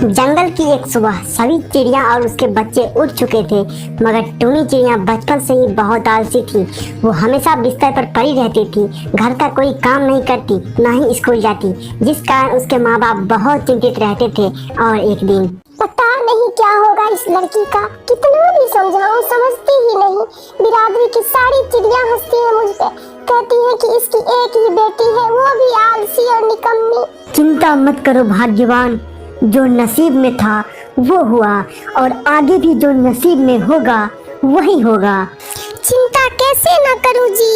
जंगल की एक सुबह सभी चिड़िया और उसके बच्चे उठ चुके थे, मगर टूनी चिड़िया बचपन से ही बहुत आलसी थी। वो हमेशा बिस्तर पर पड़ी रहती थी, घर का कोई काम नहीं करती, ना ही स्कूल जाती, जिस कारण उसके माँ बाप बहुत चिंतित रहते थे। और एक दिन पता नहीं क्या होगा इस लड़की का, कितना भी समझाऊं समझती ही नहीं। बिरादरी की सारी चिड़िया हंसती है मुझ पे, कहती है कि इसकी एक ही बेटी है, वो भी आलसी और निकम्मी। चिंता मत करो भाग्यवान, जो नसीब में था वो हुआ, और आगे भी जो नसीब में होगा वही होगा। चिंता कैसे न करूं जी,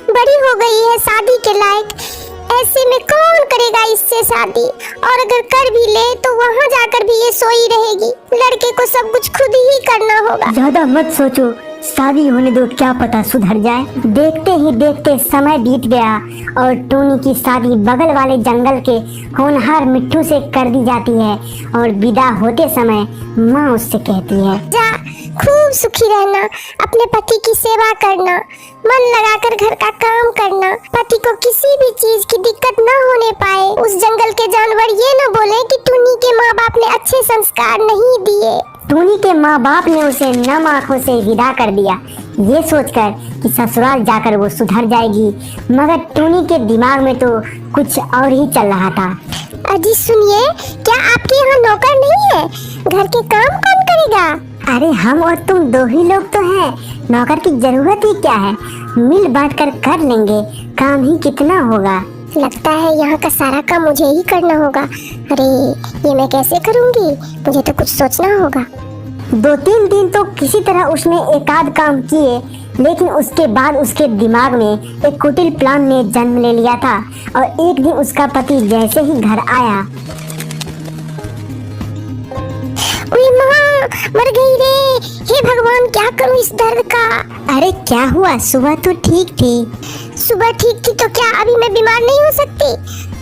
बड़ी हो गई है शादी के लायक, ऐसे में कौन करेगा इससे शादी, और अगर कर भी ले तो वहाँ जाकर भी ये सोई रहेगी। लड़के को सब कुछ खुद ही करना होगा। ज्यादा मत सोचो, शादी होने दो, क्या पता सुधर जाए। देखते ही देखते समय बीत गया और टूनी की शादी बगल वाले जंगल के होनहार मिट्ठू से कर दी जाती है। और विदा होते समय माँ उससे कहती है, जा खूब सुखी रहना, अपने पति की सेवा करना, मन लगाकर घर का काम करना, पति को किसी भी चीज की दिक्कत न होने पाए। उस जंगल के जानवर ये न बोले कि टूनी के माँ बाप ने अच्छे संस्कार नहीं दिए। टूनी के माँ बाप ने उसे नम आंखों से विदा कर दिया, ये सोचकर कि ससुराल जाकर वो सुधर जाएगी। मगर टूनी के दिमाग में तो कुछ और ही चल रहा था। अजी सुनिए, क्या आपके यहाँ नौकर नहीं है? घर के काम कौन करेगा? अरे हम और तुम दो ही लोग तो हैं, नौकर की जरूरत ही क्या है, मिल बांट कर लेंगे, काम ही कितना होगा। लगता है यहाँ का सारा काम मुझे ही करना होगा। अरे ये मैं कैसे करूँगी, मुझे तो कुछ सोचना होगा। 2-3 दिन तो किसी तरह उसने एकाध काम किए, लेकिन उसके बाद उसके दिमाग में एक कुटिल प्लान ने जन्म ले लिया था। और एक दिन उसका पति जैसे ही घर आया, ओए माँ, मर गई रे, हे भगवान क्या करूँ इस दर्द का। अरे क्या हुआ, सुबह तो ठीक थी। सुबह ठीक थी तो क्या अभी मैं बीमार नहीं हो सकती?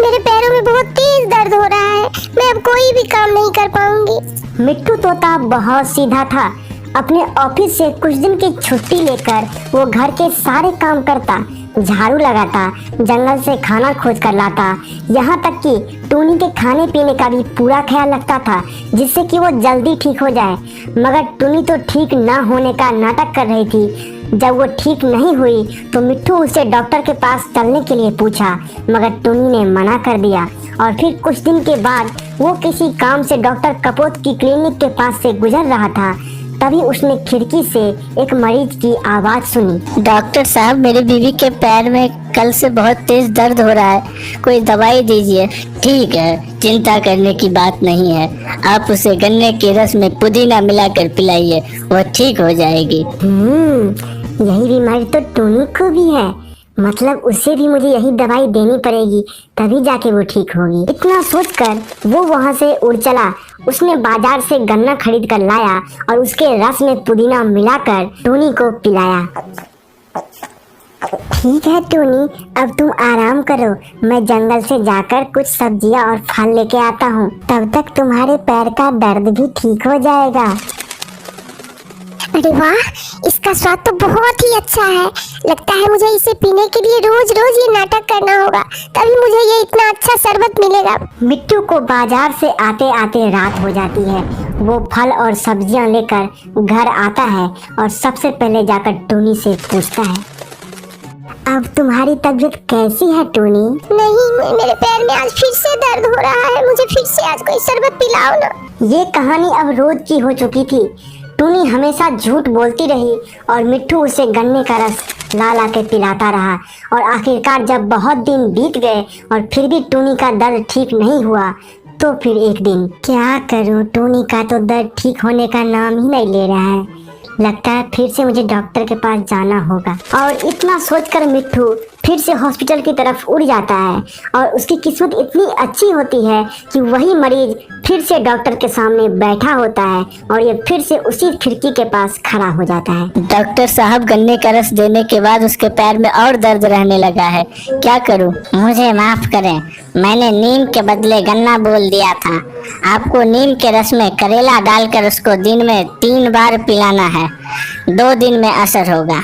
मेरे पैरों में बहुत तेज दर्द हो रहा है, मैं अब कोई भी काम नहीं कर पाऊंगी। मिट्टू तोता बहुत सीधा था। अपने ऑफिस से कुछ दिन की छुट्टी लेकर वो घर के सारे काम करता, झाड़ू लगाता, जंगल से खाना खोज कर लाता, यहाँ तक कि टूनी के खाने पीने का भी पूरा ख्याल रखता था, जिससे कि वो जल्दी ठीक हो जाए। मगर टूनी तो ठीक ना होने का नाटक कर रही थी। जब वो ठीक नहीं हुई तो मिट्ठू उसे डॉक्टर के पास चलने के लिए पूछा, मगर टूनी ने मना कर दिया। और फिर कुछ दिन के बाद वो किसी काम से डॉक्टर कपोत की क्लिनिक के पास से गुजर रहा था, तभी उसने खिड़की से एक मरीज की आवाज सुनी। डॉक्टर साहब, मेरी बीवी के पैर में कल से बहुत तेज दर्द हो रहा है, कोई दवाई दीजिए। ठीक है, चिंता करने की बात नहीं है, आप उसे गन्ने के रस में पुदीना मिलाकर पिलाइए, वह ठीक हो जाएगी। यही बीमारी तो टूनी को भी है, मतलब उसे भी मुझे यही दवाई देनी पड़ेगी, तभी जाके वो ठीक होगी। इतना सोचकर वो वहाँ से उड़ चला। उसने बाजार से गन्ना खरीद कर लाया और उसके रस में पुदीना मिलाकर टूनी को पिलाया। ठीक है टूनी, अब तुम आराम करो, मैं जंगल से जाकर कुछ सब्जियाँ और फल लेके आता हूँ, तब तक तुम्हारे पैर का दर्द भी ठीक हो जाएगा। अरे वाह, इसका स्वाद तो बहुत ही अच्छा है। लगता है मुझे इसे पीने के लिए रोज रोज ये नाटक करना होगा, तभी मुझे ये इतना अच्छा शरबत मिलेगा। मिट्टू को बाजार से आते आते रात हो जाती है। वो फल और सब्जियां लेकर घर आता है और सबसे पहले जाकर टूनी से पूछता है, अब तुम्हारी तबीयत कैसी है टूनी? नहीं, मेरे पैर में आज फिर से दर्द हो रहा है, मुझे फिर से आज कोई शरबत पिलाओ ना। ये कहानी अब रोज की हो चुकी थी। टूनी हमेशा झूठ बोलती रही और मिट्टू उसे गन्ने का रस ला के पिलाता रहा। और आखिरकार जब बहुत दिन बीत गए और फिर भी टूनी का दर्द ठीक नहीं हुआ, तो फिर एक दिन, क्या करूं, टूनी का तो दर्द ठीक होने का नाम ही नहीं ले रहा है, लगता है फिर से मुझे डॉक्टर के पास जाना होगा। और इतना सोचकर मिट्टू फिर से हॉस्पिटल की तरफ उड़ जाता है। और उसकी किस्मत इतनी अच्छी होती है कि वही मरीज फिर से डॉक्टर के सामने बैठा होता है और ये फिर से उसी खिड़की के पास खड़ा हो जाता है। डॉक्टर साहब, गन्ने का रस देने के बाद उसके पैर में और दर्द रहने लगा है, क्या करूं? मुझे माफ करें, मैंने नीम के बदले गन्ना बोल दिया था। आपको नीम के रस में करेला डालकर उसको दिन में 3 बार पिलाना है, 2 दिन में असर होगा।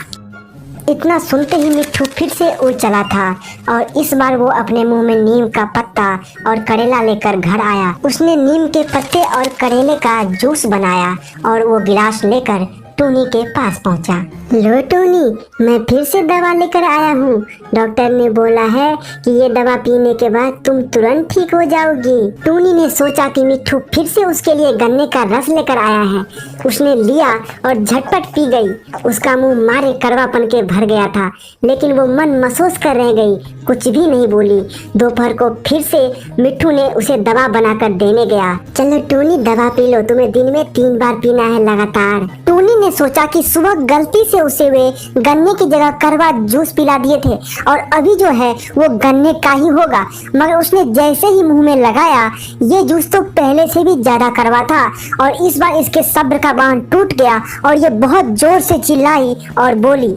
इतना सुनते ही मिट्ठू फिर से उड़ चला था और इस बार वो अपने मुंह में नीम का पत्ता और करेला लेकर घर आया। उसने नीम के पत्ते और करेले का जूस बनाया और वो गिलास लेकर टूनी के पास पहुंचा। लो टूनी, मैं फिर से दवा लेकर आया हूँ। डॉक्टर ने बोला है कि ये दवा पीने के बाद तुम तुरंत ठीक हो जाओगी। टूनी ने सोचा कि मिट्ठू फिर से उसके लिए गन्ने का रस लेकर आया है। उसने लिया और झटपट पी गई। उसका मुंह मारे कड़वापन के भर गया था, लेकिन वो मन महसूस कर रह गई, कुछ भी नहीं बोली। दोपहर को फिर से मिट्ठू ने उसे दवा बनाकर देने गया। चलो टूनी, दवा पी लो, तुम्हें दिन में 3 बार पीना है लगातार। टूनी ने सोचा कि सुबह गलती से उसे वे गन्ने की जगह कड़वा जूस पिला दिए थे और अभी जो है वो गन्ने का ही होगा, मगर उसने जैसे ही मुंह में लगाया ये जूस तो पहले से भी ज्यादा कड़वा था और इस बार इसके सब्र का बांध टूट गया और ये बहुत जोर से चिल्लाई और बोली,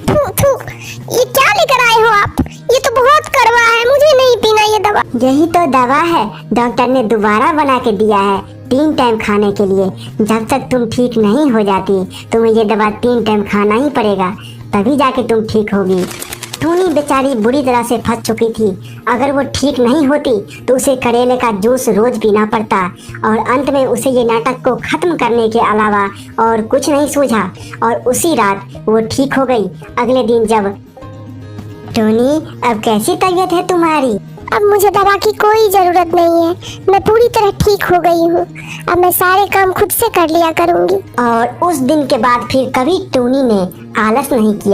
थू थू, ये क्या लेकर आए हो आप? ये तो बहुत कड़वा है, मुझे नहीं पीना ये दवा। यही तो दवा है, डॉक्टर ने दोबारा बना के दिया है 3 टाइम खाने के लिए। जब तक तुम ठीक नहीं हो जाती तुम्हें ये दवा 3 टाइम खाना ही पड़ेगा, तभी जाके तुम ठीक होगी। टूनी बेचारी बुरी तरह से फंस चुकी थी। अगर वो ठीक नहीं होती तो उसे करेले का जूस रोज पीना पड़ता और अंत में उसे ये नाटक को खत्म करने के अलावा और कुछ नहीं सूझा और उसी रात वो ठीक हो गई। अगले दिन जब टूनी, अब कैसी तबीयत है तुम्हारी? अब मुझे दवा की कोई जरूरत नहीं है, मैं पूरी तरह ठीक हो गई हूँ। अब मैं सारे काम खुद से कर लिया करूँगी। और उस दिन के बाद फिर कभी टूनी ने आलस नहीं किया।